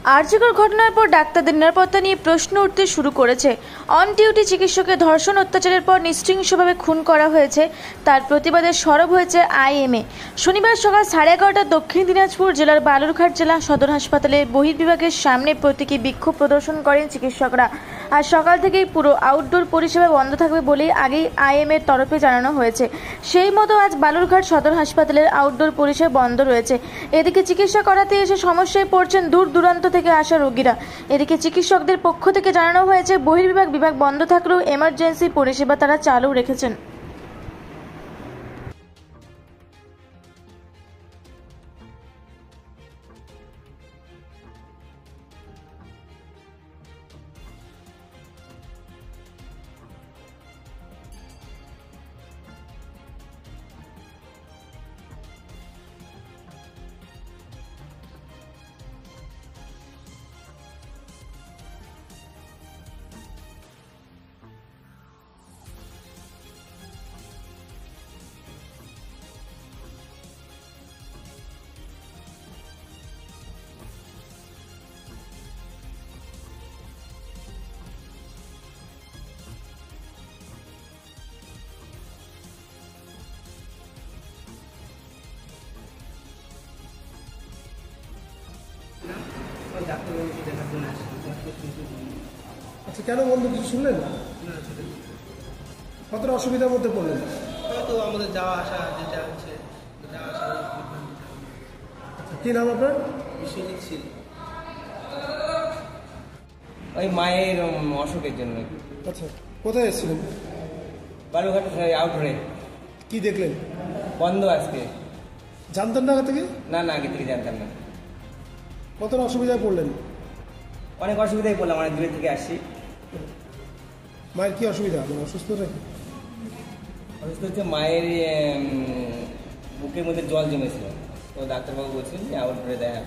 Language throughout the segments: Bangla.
আরজিকর ঘটনার পর ডাক্তারদের নিরাপত্তা নিয়ে প্রশ্ন উঠতে শুরু করেছে। অন ডিউটি চিকিৎসকের ধর্ষণ অত্যাচারের পর নৃশংসভাবে খুন করা হয়েছে, তার প্রতিবাদে সরব হয়েছে আইএমএ। শনিবার সকাল 11:30 দক্ষিণ দিনাজপুর জেলার বালুরঘাট জেলা সদর হাসপাতালের বহির্বিভাগের সামনে প্রতীকী বিক্ষোভ প্রদর্শন করেন চিকিৎসকরা। আর সকাল থেকেই পুরো আউটডোর পরিষেবা বন্ধ থাকবে বলেই আগেই আইএমএর তরফে জানানো হয়েছে। সেই মতো আজ বালুরঘাট সদর হাসপাতালের আউটডোর পরিষেবা বন্ধ রয়েছে। এদিকে চিকিৎসা করাতে এসে সমস্যায় পড়ছেন দূর দূরান্ত থেকে আসা রোগীরা। এদিকে চিকিৎসকদের পক্ষ থেকে জানানো হয়েছে বিভাগ বন্ধ থাকলেও এমার্জেন্সি পরিষেবা তারা চালু রেখেছেন। আচ্ছা, কেন বন্ধু কিছু শুনলেন? কতটা অসুবিধার মধ্যে পড়লেন? তো আমাদের যাওয়া আসা যেটা হচ্ছে কি নাম আপনার? বিশ্বজিৎ ছিল ওই মায়ের অসুখের জন্য। আচ্ছা, কোথায় এসেছিলেন? বালুঘাট আউটডোরে। কি দেখলেন? বন্ধ আজকে। জানতেন না আগে থেকে? না না, আগে থেকে জানতাম না। কতটা অসুবিধায় পড়লেন? অনেক অসুবিধায় পড়লাম, অনেক দূরে থেকে আসছি। মায়ের কি অসুবিধা? মানে অসুস্থ নাকি? অসুস্থ হচ্ছে মায়ের বুকের মধ্যে জল জমেছিল, তো ডাক্তারবাবু বলছিলেন যে আউটডোরে দেখ,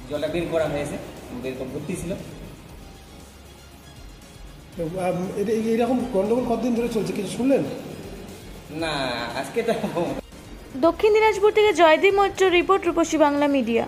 জলটা বের করা হয়েছে, বের করে ভর্তি ছিল। এইরকম গন্ডগোল কতদিন ধরে চলছে, কিছু শুনলেন? না, আজকে তো। দক্ষিণ দিনাজপুর থেকে জয়দীপ মৈত্র রিপোর্ট, রূপসী বাংলা মিডিয়া।